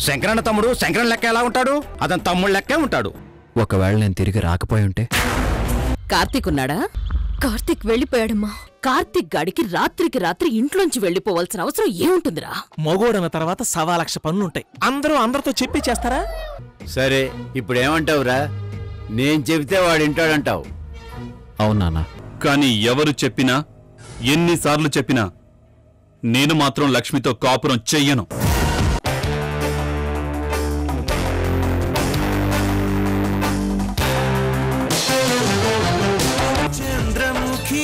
శంకరన్న తమ్ముడు శంకరన్ లెక్క ఎలా ఉంటాడు? అతని తమ్ముడు లెక్కే ఉంటాడు. ఒకవేళ నేను తిరిగి రాకపోయి ఉంటే? కార్తీక్ ఉన్నాడా? కార్తీక్ వెళ్ళిపోయాడమ్మా. కార్తీక్ గాడికి రాత్రికి రాత్రి ఇంట్లోంచి వెళ్ళిపోవాల్సిన అవసరం ఏముంటుందిరా? మగోడన్న తర్వాత 1,00,000 పనులుంటాయి. అందరూ అందరితో చెప్పి చేస్తారా? సరే ఇప్పుడేమంటావురా? నేను చెబితే వాడింటాడంటావు. అవునా? కాని ఎవరు చెప్పినా ఎన్నిసార్లు చెప్పినా నేను మాత్రం లక్ష్మితో కాపురం చెయ్యను. చంద్రముఖి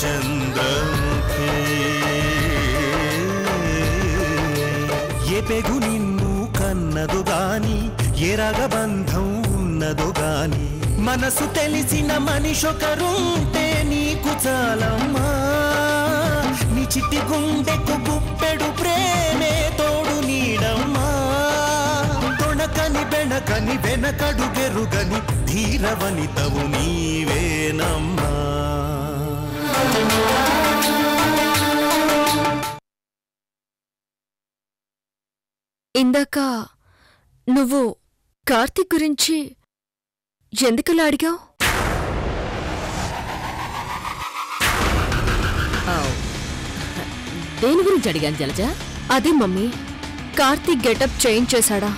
చంద్రముఖి ఏ పెగు నిన్ను కన్నదు గాని ఏ రగబంధం ఉన్నదు గాని మనసు తెలిసిన మనిషొకరుంటే నీకు చాలమ్మా. నీ చిట్టి గుండెకు గుప్పెడు ప్రేమే తోడు నీడమ్మా. తొణకని బెణకని వెనకడు గెరుగని ధీరవనితవు నీవేనమ్మా. ఇందాక నువ్వు కార్తీక్ గురించి ఎందుకలా అడిగావు? దేని గురించి అడిగాను జలజ? అదే మమ్మీ, కార్తీక్ గెటప్ చేంజ్ చేశాడా,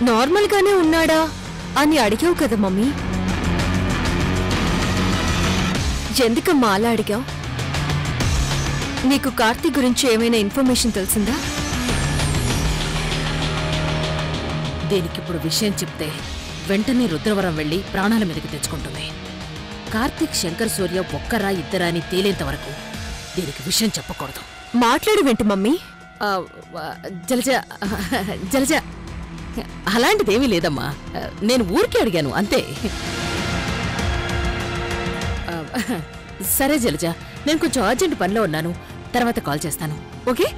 నార్మల్గానే ఉన్నాడా అని అడిగావు కదా మమ్మీ. ఎందుకమ్మా అలా అడిగావు? నీకు కార్తీక్ గురించి ఏమైనా ఇన్ఫర్మేషన్ తెలిసిందా? దీనికిప్పుడు విషయం చెప్తే వెంటనే రుద్రవరం వెళ్లి ప్రాణాల మీదకి తెచ్చుకుంటుంది. కార్తీక్ శంకర్ సూర్య ఒక్కరా ఇద్దరా అని తేలేంత వరకు దీనికి విషయం చెప్పకూడదు. మాట్లాడవేంటి మమ్మీ? జలజ జలజ అలాంటిదేమీ లేదమ్మా. నేను ఊరికే అడిగాను అంతే. సరే జలజ, నేను కొంచెం అర్జెంట్ పనిలో ఉన్నాను, తర్వాత కాల్ చేస్తాను. ఓకే?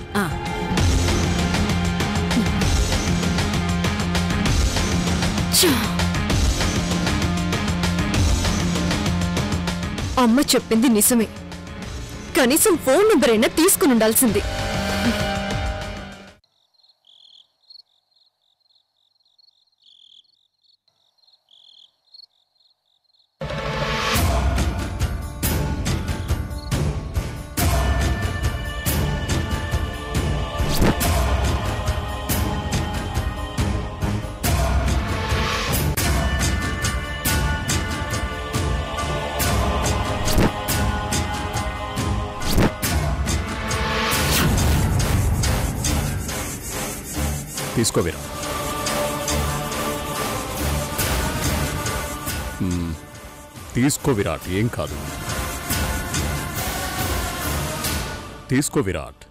అమ్మ చెప్పింది నిజమే. కనీసం ఫోన్ నెంబర్ అయినా తీసుకుని ఉండాల్సింది. తీసుకో విరాట్. తీసుకో విరాట్, ఏం కాదు. తీసుకో విరాట్.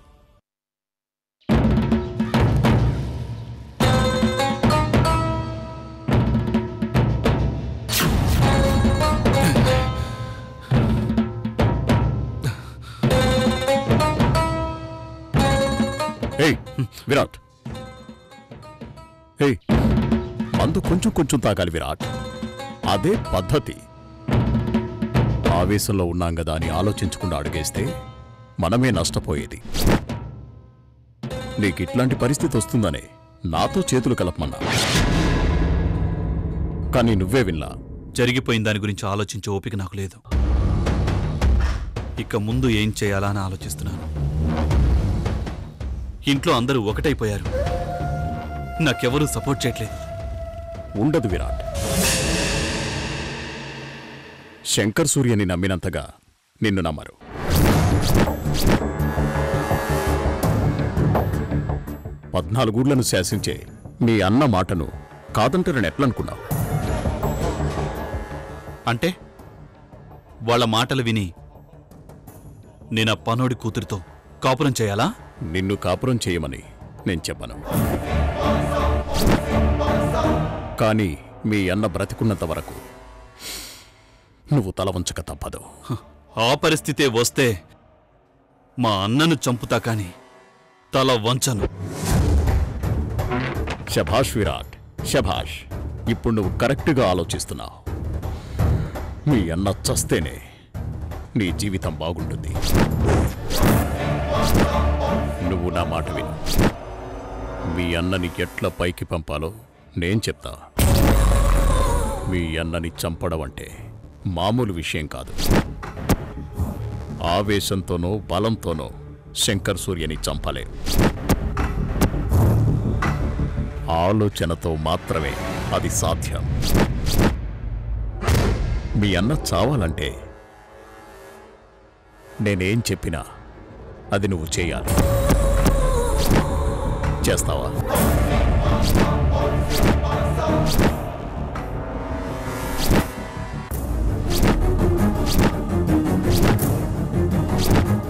ఏయ్ విరాట్, మందు కొంచెం కొంచెం తాగాలి విరాట్. అదే పద్ధతి. ఆవేశంలో ఉన్నాం కదా అని ఆలోచించకుండా అడిగేస్తే మనమే నష్టపోయేది. నీకిట్లాంటి పరిస్థితి వస్తుందనే నాతో చేతులు కలపమన్నా, కానీ నువ్వే వినలా. జరిగిపోయిన దాని గురించి ఆలోచించే ఓపిక నాకు లేదు. ఇక ముందు ఏం చేయాలా అని ఆలోచిస్తున్నాను. ఇంట్లో అందరూ ఒకటైపోయారు, నాకెవరూ సపోర్ట్ చేయట్లేదు. ఉండదు విరాట్. శంకర్ సూర్యని నమ్మినంతగా నిన్ను నమ్మరు. 14 ఊర్లను శాసించే మీ అన్న మాటను కాదంటారని ఎట్లనుకున్నావు? అంటే వాళ్ళ మాటలు విని నేను ఆ పనోడి కూతురితో కాపురం చేయాలా? నిన్ను కాపురం చేయమని నేను చెప్పను, కానీ మీ అన్న బ్రతికున్నంత వరకు నువ్వు తల వంచక తప్పదు. ఆ పరిస్థితే వస్తే మా అన్నను చంపుతా కాని తల వంచను. శభాష్ విరాట్, శభాష్. ఇప్పుడు నువ్వు కరెక్ట్గా ఆలోచిస్తున్నావు. మీ అన్న చస్తేనే నీ జీవితం బాగుంటుంది. నువ్వు నా మాట విను. మీ అన్నని ఎట్లా పైకి పంపాలో నేను చెప్తా. మీ అన్నని చంపడం అంటే మామూలు విషయం కాదు. ఆవేశంతోనో బలంతోనో శంకర్ సూర్యని చంపలేరు. ఆలోచనతో మాత్రమే అది సాధ్యం. మీ అన్న చావాలంటే నేనేం చెప్పినా అది నువ్వు చేయాలి. చేస్తావా?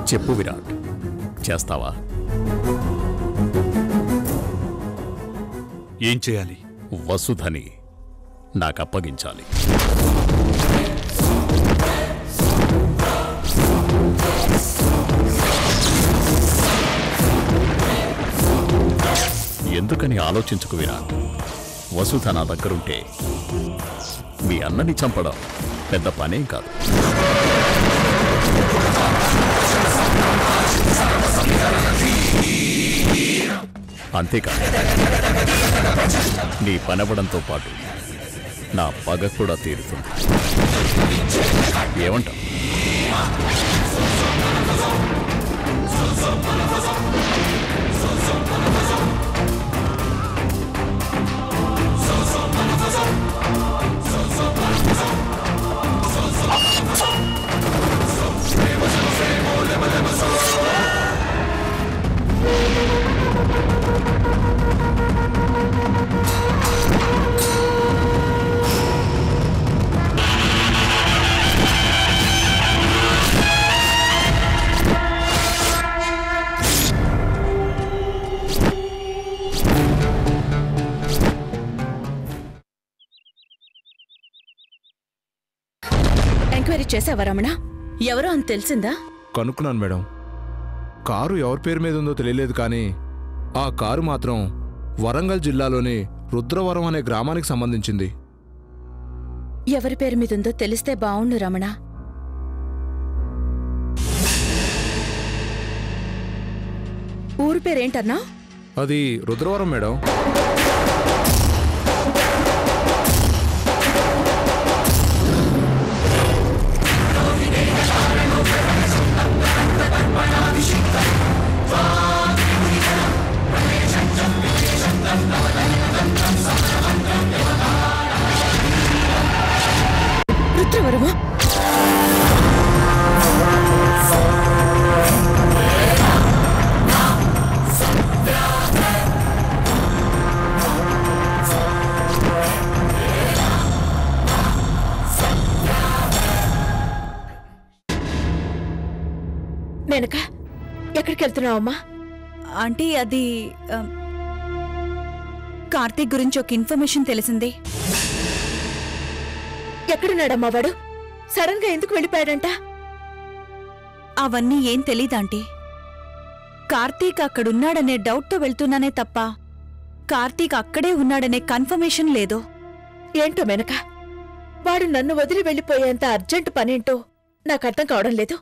చెప్పు విరాట్, చేస్తావా? ఏం చేయాలి? వసుధని నాకు అప్పగించాలి. ఎందుకని ఆలోచించుకు విరాట్. వసుధ నా దగ్గరుంటే మీ అన్నని చంపడం పెద్ద పనేం కాదు. అంతేకాదు, నీ పనవడంతో పాటు నా పగ కూడా తీరుతుంది. ఏమంటావు? ఎంక్వైరీ చేసావా రమణ? ఎవరో అని తెలిసిందా? కనుక్కున్నాను మేడం. కారు ఎవరి పేరు మీద ఉందో తెలియలేదు, కానీ ఆ కారు మాత్రం వరంగల్ జిల్లాలోని రుద్రవరం అనే గ్రామానికి సంబంధించింది. ఎవరి పేరు మీదుందో తెలిస్తే బావుండు రమణ. ఊరు పేరేంటన్నా? అది రుద్రవరం మేడం. రుద్రవరమా? మేనక, ఎక్కడికి వెళ్తున్నావమ్మా? ఆంటీ, అది కార్తీక్ గురించి ఒక ఇన్ఫర్మేషన్ తెలిసింది. ఎక్కడున్నాడమ్మా వాడు? సడన్ గా ఎందుకు వెళ్ళిపోయాడంట? అవన్నీ ఏం తెలీదాంటీ. కార్తీక్ అక్కడున్నాడనే డౌట్తో వెళ్తున్నానే తప్ప కార్తీక్ అక్కడే ఉన్నాడనే కన్ఫర్మేషన్ లేదు. ఏంటో మేనక, వాడు నన్ను వదిలి వెళ్ళిపోయేంత అర్జెంట్ పనేంటో నాకు అర్థం కావడం లేదు.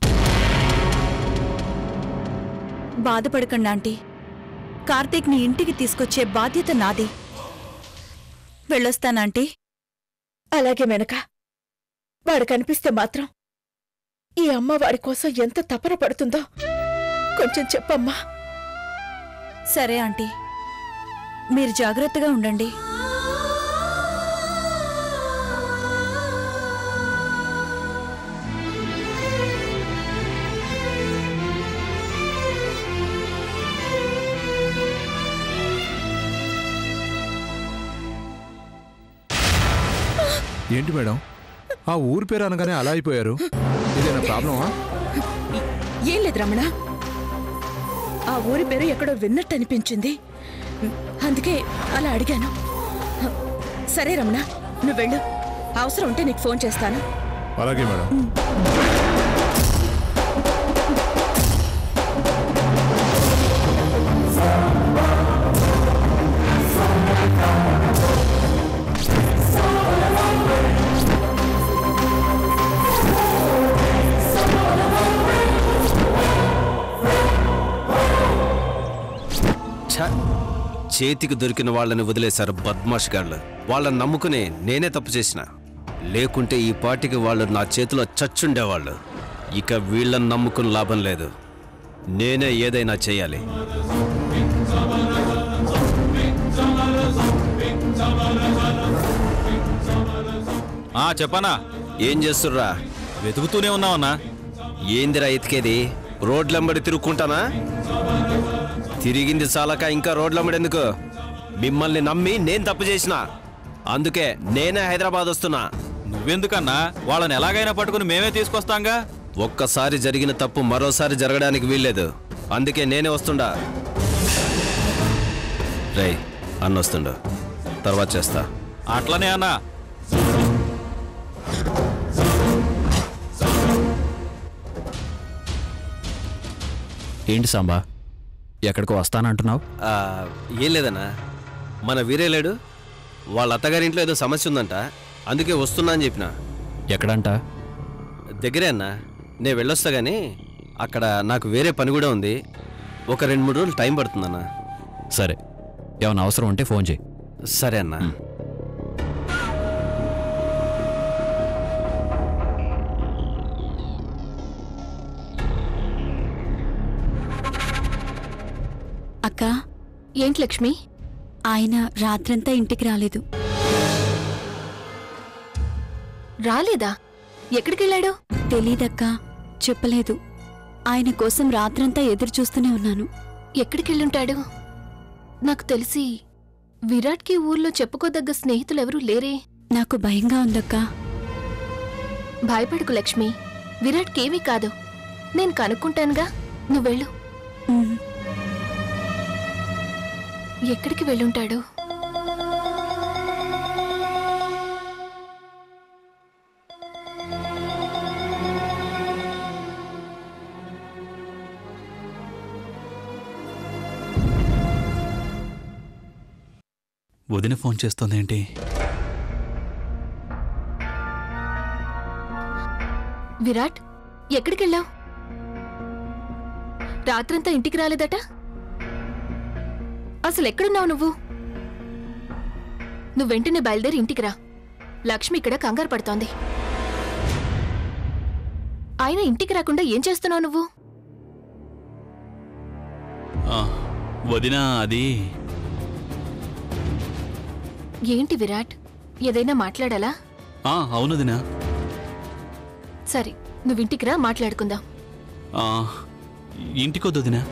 బాధపడకండి ఆంటీ, కార్తీక్ని ఇంటికి తీసుకొచ్చే బాధ్యత నాది. వెళ్ళొస్తానాంటీ. అలాగే మేనక. వాడు కనిపిస్తే మాత్రం ఈ అమ్మ వాడి కోసం ఎంత తపన పడుతుందో కొంచెం చెప్పమ్మా. సరే ఆంటీ, మీరు జాగ్రత్తగా ఉండండి. ఏంటి మేడం, ఆ ఊరి పేరు అనగానే అలా అయిపోయారు? ఇదేనా ప్రాబ్లమా? ఏం లేదు రమణ, ఆ ఊరి పేరు ఎక్కడో విన్నట్టు అనిపించింది, అందుకే అలా అడిగాను. సరే రమణ, నువ్వు వెళ్ళు. అవసరం ఉంటే నీకు ఫోన్ చేస్తాను. అలాగే మేడం. చేతికి దొరికిన వాళ్ళని వదిలేశారు బద్మాష్ గాళ్ళు. వాళ్ళని నమ్ముకుని నేనే తప్పు చేసిన. లేకుంటే ఈ పాటికి వాళ్ళు నా చేతిలో చచ్చుండేవాళ్ళు. ఇక వీళ్ళని నమ్ముకుని లాభం లేదు. నేనే ఏదైనా చేయాలి. చెప్పనా? ఏం చేస్తుర్రా? వెతుకుతూనే ఉన్నావన్నా. ఏందిరా ఎతికేది? రోడ్లంబడి తిరుక్కుంటానా? తిరిగింది చాలక ఇంకా రోడ్లంబడెందుకు? మిమ్మల్ని నమ్మి నేను తప్పు చేసిన. అందుకే నేనే హైదరాబాద్ వస్తున్నా. నువ్వెందుకన్నా? వాళ్ళని ఎలాగైనా పట్టుకుని మేమే తీసుకొస్తాంగా. ఒక్కసారి జరిగిన తప్పు మరోసారి జరగడానికి వీల్లేదు. అందుకే నేనే వస్తుండా. రేయ్, అన్న వస్తుండు. తర్వాత చేస్తా. అట్లనే అన్నా. ఏంటి సాంబా, ఎక్కడికో వస్తానంటున్నావు? ఏం లేదన్నా, మన వీరే లేడు. వాళ్ళ అత్తగారింట్లో ఏదో సమస్య ఉందంట. అందుకే వస్తున్నా అని చెప్పిన. ఎక్కడంట? దగ్గరే అన్నా. నేను వెళ్ళొస్తా కానీ అక్కడ నాకు వేరే పని కూడా ఉంది. ఒక 2-3 రోజులు టైం పడుతుందన్నా. సరే, ఏమైనా అవసరం ఉంటే ఫోన్ చేయి. సరే అన్నా. అక్క, ఏంటి లక్ష్మి? ఆయన రాత్రంతా ఇంటికి రాలేదు. రాలేదా? ఎక్కడికెళ్ళాడు? తెలీదక్కా, చెప్పలేదు. ఆయన కోసం రాత్రంతా ఎదురు చూస్తూనే ఉన్నాను. ఎక్కడికెళ్ళుంటాడు? నాకు తెలిసి విరాట్కి ఊర్లో చెప్పుకోదగ్గ స్నేహితులెవరూ లేరే. నాకు భయంగా ఉందక్కా. భయపడకు లక్ష్మి, విరాట్కేమీ కాదు. నేను కనుక్కుంటానుగా, నువ్వెళ్ళు. ఎక్కడికి వెళ్ళుంటాడు? వదిన ఫోన్ చేస్తోందేంటి? విరాట్, ఎక్కడికెళ్ళావు? రాత్రంతా ఇంటికి రాలేదట. అసలు ఎక్కడున్నావు నువ్వు? నువ్వు వెంటనే బయలుదేరి ఇంటికి రా. లక్ష్మి ఇక్కడ కంగారు పడుతోంది. ఆయన ఇంటికి రాకుండా ఏం చేస్తున్నావు నువ్వు? వదిన, అది ఏంటి విరాట్, ఏదైనా మాట్లాడాలా? అవును వదినా. సరే, నువ్వింటికి రా, మాట్లాడుకుందాం. ఇంటికొద్దు వదినా.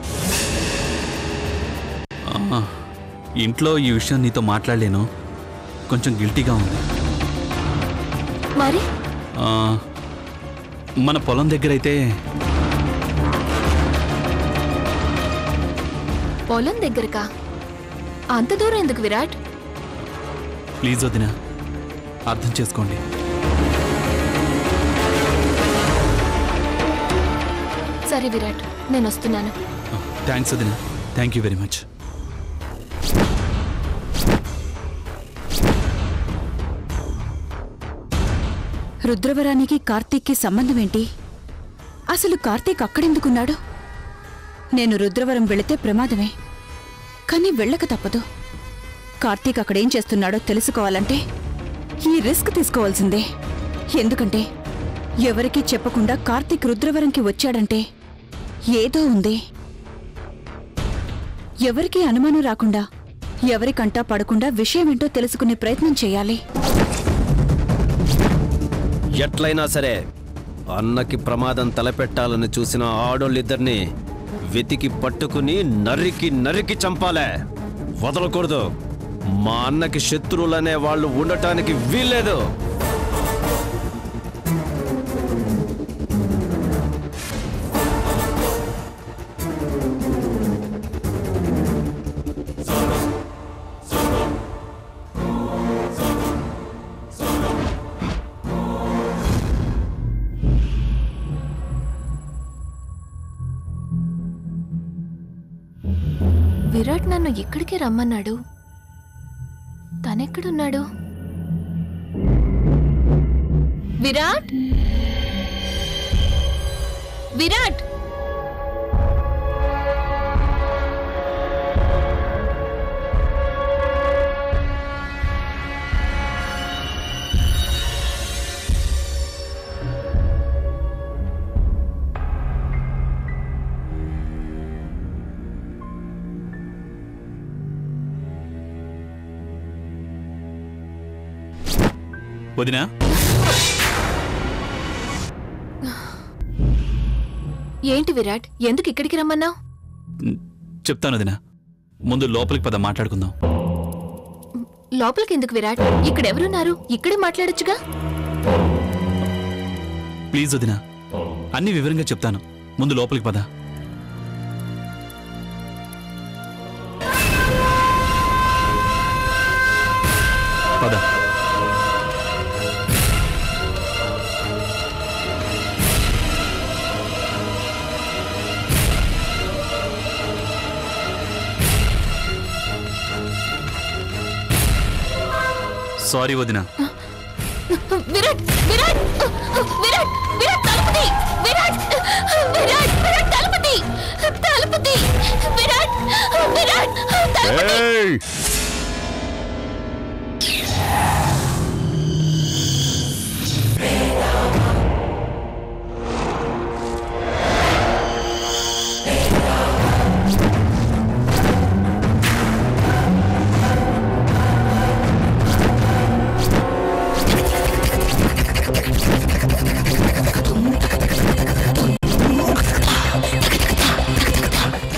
ఇంట్లో ఈ విషయం నీతో మాట్లాడలేను. కొంచెం గిల్టీగా ఉంది. మరి మన పొలం దగ్గరైతే. పొలం దగ్గరకా? అంత దూరం ఎందుకు విరాట్? ప్లీజ్ వదినా, అర్థం చేసుకోండి. సరే విరాట్, నేను వస్తున్నాను. థ్యాంక్స్ వదినా, థ్యాంక్ యూ వెరీ మచ్. రుద్రవరానికి కార్తీక్కి సంబంధమేంటి? అసలు కార్తీక్ అక్కడెందుకున్నాడు? నేను రుద్రవరం వెళితే ప్రమాదమే, కానీ వెళ్ళక తప్పదు. కార్తీక్ అక్కడేం చేస్తున్నాడో తెలుసుకోవాలంటే ఈ రిస్క్ తీసుకోవాల్సిందే. ఎందుకంటే ఎవరికీ చెప్పకుండా కార్తీక్ రుద్రవరంకి వచ్చాడంటే ఏదో ఉంది. ఎవరికీ అనుమానం రాకుండా, ఎవరికంటా పడకుండా విషయమేంటో తెలుసుకునే ప్రయత్నం చేయాలి. ఎట్లయినా సరే అన్నకి ప్రమాదం తలపెట్టాలని చూసిన ఆడోళ్ళిద్దరిని వెతికి పట్టుకుని నరికి నరికి చంపాలే, వదలకూడదు. మా అన్నకి శత్రువులనే వాళ్ళు ఉండటానికి వీల్లేదు. విరాట్ నన్ను ఇక్కడికి రమ్మన్నాడు. తనెక్కడున్నాడు? విరాట్, విరాట్! వదినా ఏంటి విరాట్, ఎందుకు ఇక్కడికి రమ్మన్నావు? చెప్తాను వదినా, ముందు లోపలికి పద మాట్లాడుకుందాం. లోపలికి ఎందుకు విరాట్? ఇక్కడెవరున్నారు? ఇక్కడే మాట్లాడొచ్చుగా. ప్లీజ్ వదినా, అన్ని వివరంగా చెప్తాను, ముందు లోపలికి పద. పద. సారీ వదినా. విరాట్ విరాట్ విరాట్ విరాట్ తలుపుది! విరాట్ విరాట్ విరాట్ తలుపుది! తలుపుది! విరాట్ విరాట్ తలుపుది!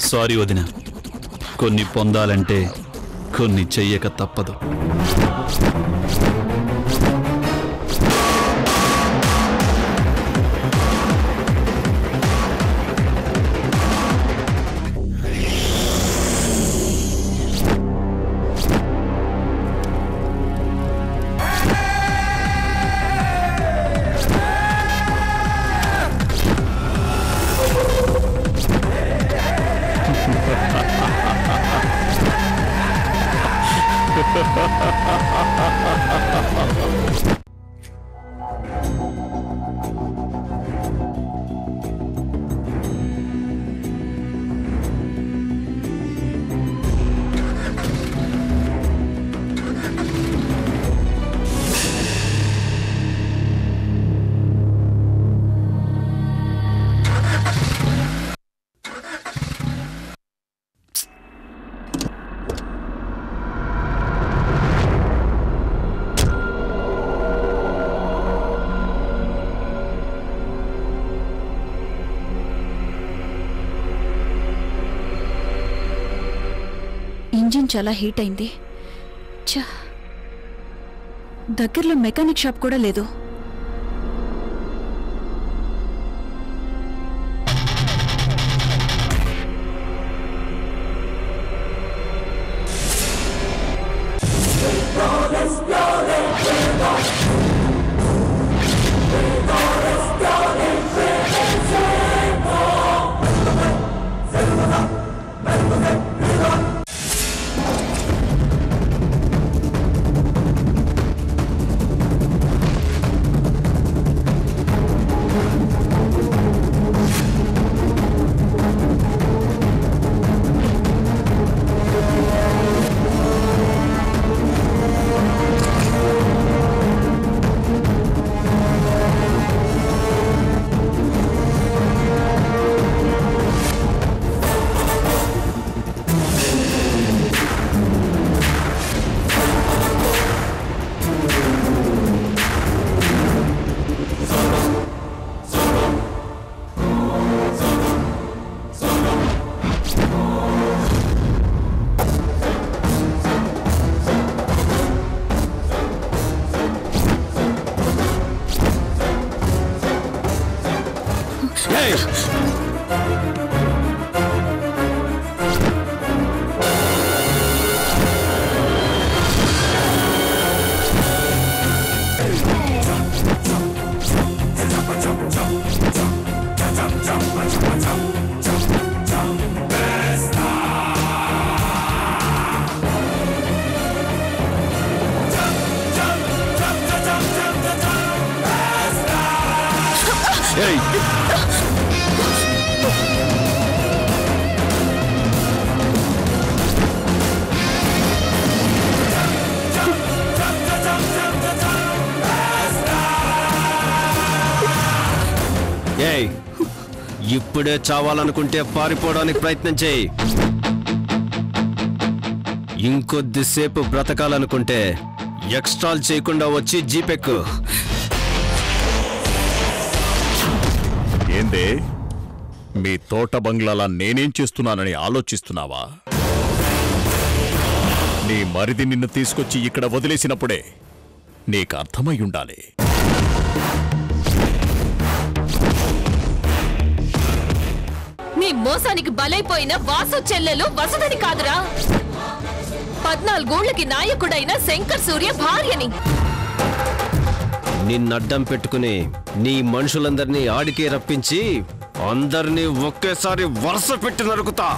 సారీ వదినా, కొన్ని పొందాలంటే కొన్ని చెయ్యక తప్పదు. ఇంజిన్ చాలా హీట్ అయింది. ఛా, దగ్గరలో మెకానిక్ షాప్ కూడా లేదు. ఏయ్, ఇప్పుడే చావాలనుకుంటే పారిపోవడానికి ప్రయత్నం చేయి. ఇంకొద్దిసేపు బ్రతకాలనుకుంటే ఎక్స్ట్రాల్ చేయకుండా వచ్చి జీపెక్కు. ఏందే మీ తోట బంగ్లాలా నేనేం చేస్తున్నానని ఆలోచిస్తున్నావా? నీ మరిది నిన్ను తీసుకొచ్చి ఇక్కడ వదిలేసినప్పుడే నీకు అర్థమై ఉండాలి. నీ మోసానికి బలైపోయిన వాసు చెల్లెలు వసుదని కాదురా, 14 నాయకుడైన శంకర్ సూర్య భార్యని. నిన్నడ్డం పెట్టుకుని నీ మనుషులందరినీ ఆడికే రప్పించి అందరినీ ఒకేసారి వరుస పెట్టి నరుకుతా.